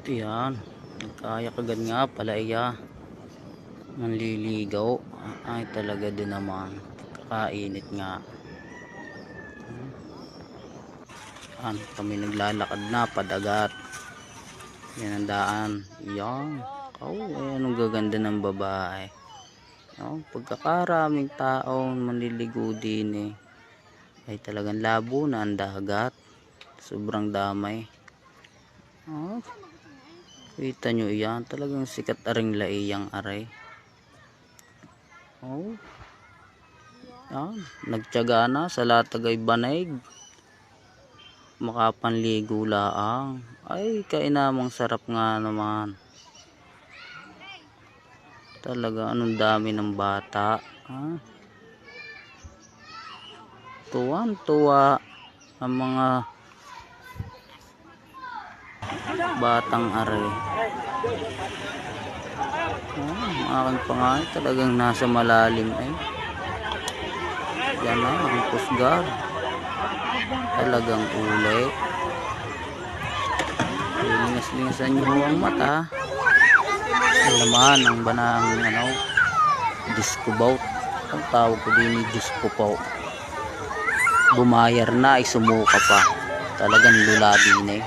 Yan, nagkaya kagad nga pala iya. Manliligaw. Ay talaga din naman. Kakainit nga. Yan, kami naglalakad na padagat. Yan ang daan. Yan. Anong gaganda ng babae. Pagkakaraming taong manliligo din ay talagang labo na ang dagat. Sobrang damay. Kita nyo yan, talagang sikat aring laiyang aray. Yan, nagtiyaga na sa latagay banig. Makapanligo laang. Ay, kainamang sarap nga naman. Talaga, anong dami ng bata. Tuwan-tuwa ang mga batang aray. Aking pangalan talagang nasa malalim ay. Yan na ang pusgar. Talagang uli. Lingas-lingasan nyo ang mata. Alaman ang banang disco boat. Ang tawag ko din ni disco boat. Bumayar na ay sumuka pa. Talagang lula din